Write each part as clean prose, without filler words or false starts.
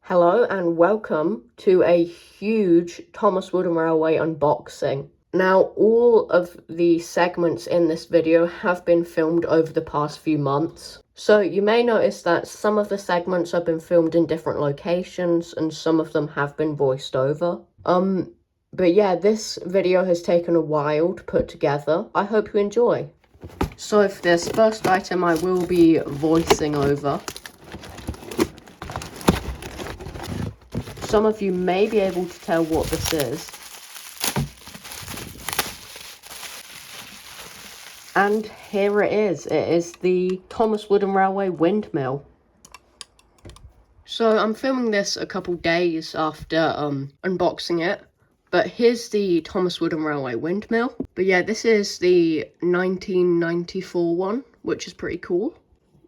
Hello and welcome to a huge Thomas Wooden Railway unboxing. Now, all of the segments in this video have been filmed over the past few months. So you may notice that some of the segments have been filmed in different locations and some of them have been voiced over. But yeah, this video has taken a while to put together. I hope you enjoy. So for this first item, I will be voicing over. Some of you may be able to tell what this is. And here it is. It is the Thomas Wooden Railway Windmill. So I'm filming this a couple days after unboxing it. But here's the Thomas Wooden Railway Windmill. But yeah, this is the 1994 one, which is pretty cool.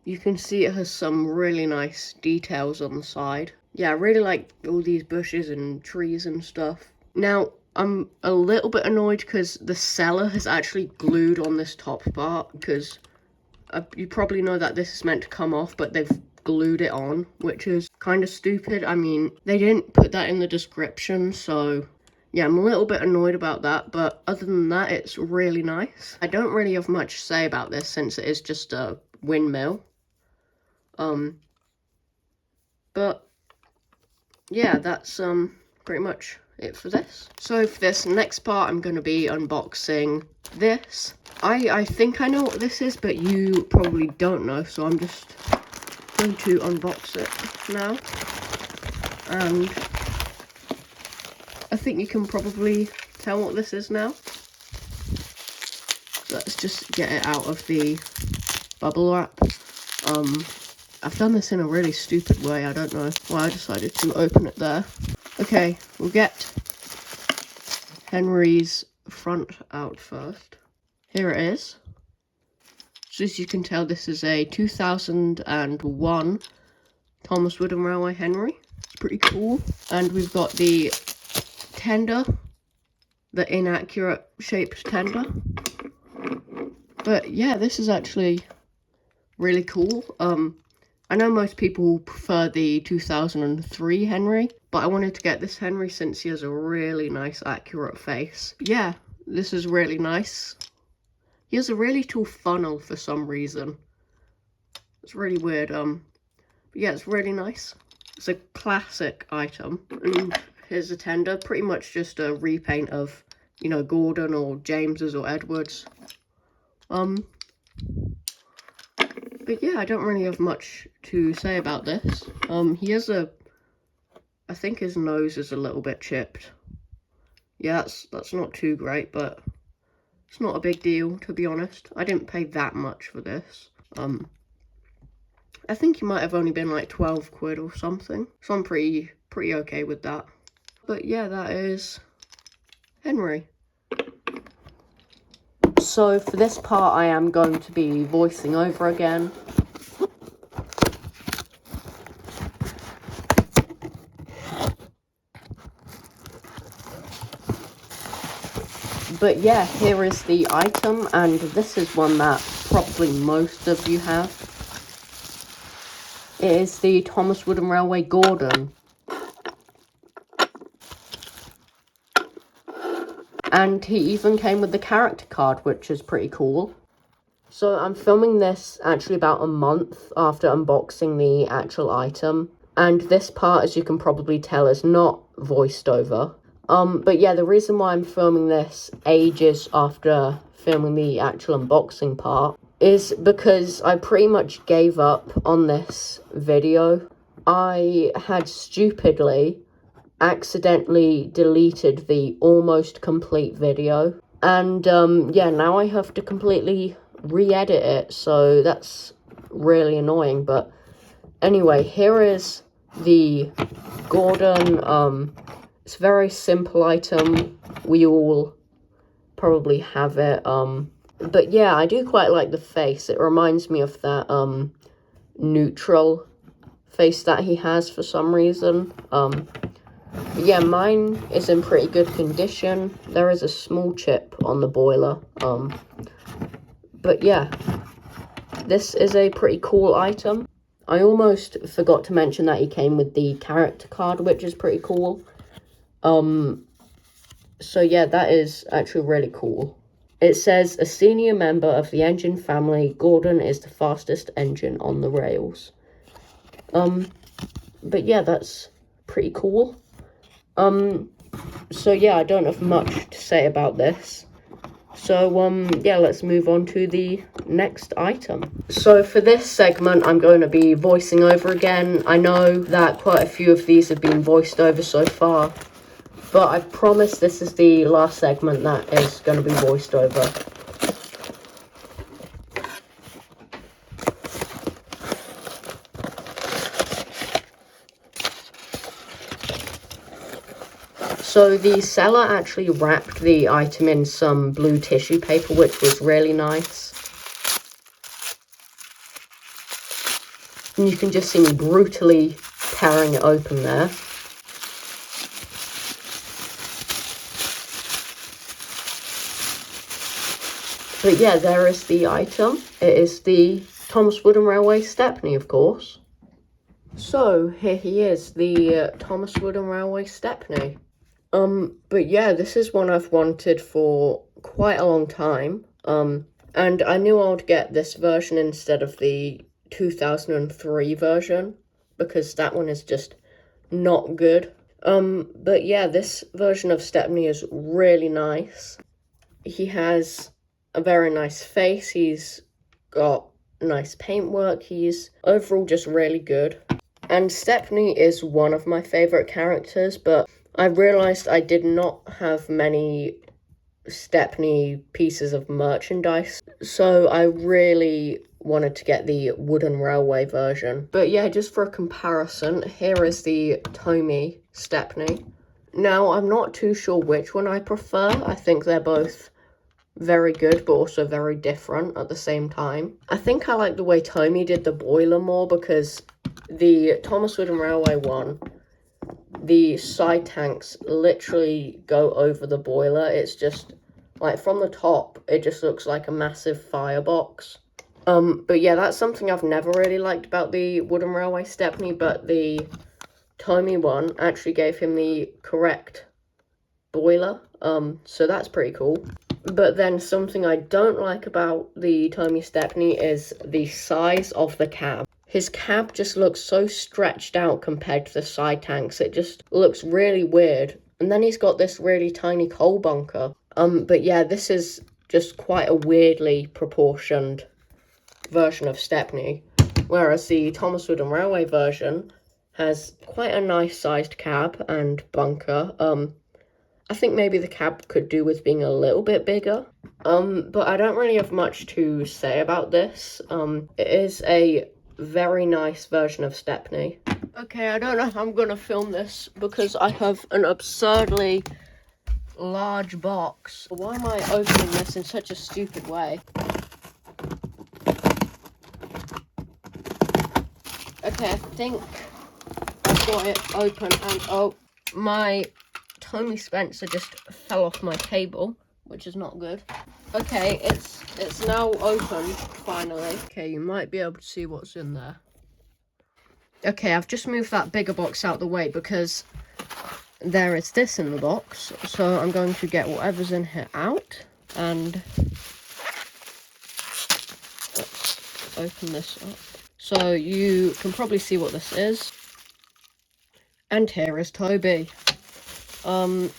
You can see it has some really nice details on the side. Yeah, I really like all these bushes and trees and stuff. Now, I'm a little bit annoyed because the seller has actually glued on this top part, because you probably know that this is meant to come off, but they've glued it on, which is kind of stupid. I mean, they didn't put that in the description, so yeah, I'm a little bit annoyed about that, but other than that, it's really nice. I don't really have much to say about this since it is just a windmill. But yeah, that's pretty much it for this. So for this next part, I'm going to be unboxing this. I think I know what this is, but you probably don't know, so I'm just going to unbox it now. And I think you can probably tell what this is now. Let's just get it out of the bubble wrap. I've done this in a really stupid way. I don't know why I decided to open it there. Okay, we'll get Henry's front out first. Here it is. So as you can tell, this is a 2001 Thomas Wooden Railway Henry. It's pretty cool. And we've got the tender, the inaccurate shaped tender. But yeah, this is actually really cool. I know most people prefer the 2003 Henry, but I wanted to get this Henry since he has a really nice accurate face. Yeah, this is really nice. He has a really tall funnel for some reason. It's really weird. But yeah, it's really nice. It's a classic item. And here's a tender, pretty much just a repaint of, you know, Gordon or James's or Edward's. But yeah, I don't really have much to say about this. He has I think his nose is a little bit chipped. Yeah, that's not too great, but it's not a big deal, to be honest. I didn't pay that much for this. I think he might have only been like 12 quid or something. So I'm pretty okay with that. But yeah, that is Henry. So for this part, I am going to be voicing over again. But yeah, here is the item, and this is one that probably most of you have. It is the Thomas Wooden Railway Gordon. And he even came with the character card, which is pretty cool. So I'm filming this actually about a month after unboxing the actual item. And this part, as you can probably tell, is not voiced over. But yeah, the reason why I'm filming this ages after filming the actual unboxing part is because I pretty much gave up on this video. I had stupidly accidentally deleted the almost complete video. And yeah, now I have to completely re-edit it, so that's really annoying. But anyway, here is the Gordon. It's a very simple item. We all probably have it. But yeah, I do quite like the face. It reminds me of that neutral face that he has for some reason. But yeah, mine is in pretty good condition. There is a small chip on the boiler. But yeah, this is a pretty cool item. I almost forgot to mention that he came with the character card, which is pretty cool. So yeah, that is actually really cool. It says, a senior member of the engine family, Gordon is the fastest engine on the rails. But yeah, that's pretty cool. So yeah, I don't have much to say about this. So, yeah, let's move on to the next item. So for this segment, I'm going to be voicing over again. I know that quite a few of these have been voiced over so far, but I promise this is the last segment that is going to be voiced over. So the seller actually wrapped the item in some blue tissue paper, which was really nice. And you can just see me brutally tearing it open there. But yeah, there is the item. It is the Thomas Wooden Railway Stepney, of course. So here he is, the Thomas Wooden Railway Stepney. But yeah, this is one I've wanted for quite a long time. And I knew I would get this version instead of the 2003 version, because that one is just not good. But yeah, this version of Stepney is really nice. He has a very nice face, he's got nice paintwork, he's overall just really good. And Stepney is one of my favourite characters, but I realised I did not have many Stepney pieces of merchandise, so I really wanted to get the Wooden Railway version. But yeah, just for a comparison, here is the Tommy Stepney. Now, I'm not too sure which one I prefer. I think they're both very good, but also very different at the same time. I think I like the way Tommy did the boiler more, because the Thomas Wooden Railway one, the side tanks literally go over the boiler. It's just, like, from the top, it just looks like a massive firebox. But yeah, that's something I've never really liked about the Wooden Railway Stepney, but the Tommy one actually gave him the correct boiler, so that's pretty cool. But then something I don't like about the Tommy Stepney is the size of the cab. His cab just looks so stretched out compared to the side tanks. It just looks really weird. And then he's got this really tiny coal bunker. But yeah, this is just quite a weirdly proportioned version of Stepney. Whereas the Thomas Wooden Railway version has quite a nice sized cab and bunker. I think maybe the cab could do with being a little bit bigger. But I don't really have much to say about this. It is a very nice version of Stepney. Okay, I don't know how I'm gonna film this because I have an absurdly large box. Why am I opening this in such a stupid way? Okay, I think I've got it open, and oh, my Tommy Spencer just fell off my table, which is not good. Okay, it's now open, finally. Okay, you might be able to see what's in there. Okay, I've just moved that bigger box out the way because there is this in the box. So I'm going to get whatever's in here out, and let's open this up. So you can probably see what this is. And here is Toby. And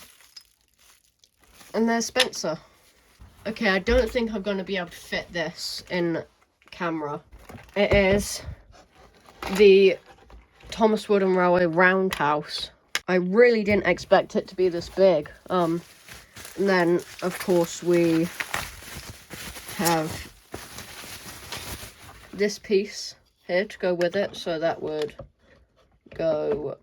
there's Spencer. Okay, I don't think I'm going to be able to fit this in camera. It is the Thomas Wooden Railway Roundhouse. I really didn't expect it to be this big. And then, of course, we have this piece here to go with it. So that would go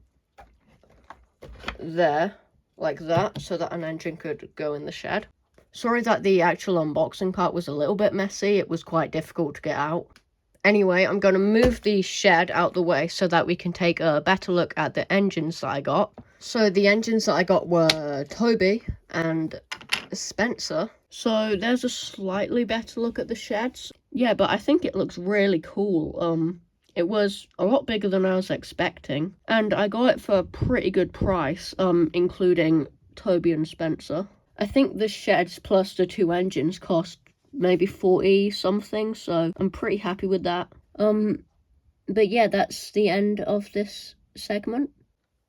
there, like that, so that an engine could go in the shed. Sorry that the actual unboxing part was a little bit messy. It was quite difficult to get out. Anyway, I'm going to move the shed out the way so that we can take a better look at the engines that I got. So the engines that I got were Toby and Spencer. So there's a slightly better look at the sheds. Yeah, but I think it looks really cool. It was a lot bigger than I was expecting, and I got it for a pretty good price, including Toby and Spencer. I think the sheds plus the 2 engines cost maybe 40 something, so I'm pretty happy with that. But yeah, that's the end of this segment.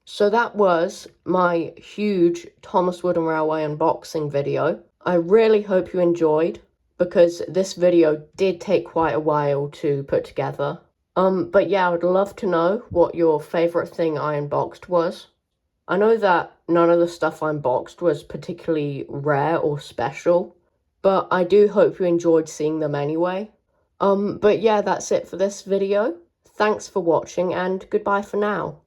So that was my huge Thomas Wooden Railway unboxing video. I really hope you enjoyed, because this video did take quite a while to put together. But yeah, I would love to know what your favourite thing I unboxed was. I know that none of the stuff I unboxed was particularly rare or special, but I do hope you enjoyed seeing them anyway. But yeah, that's it for this video. Thanks for watching, and goodbye for now.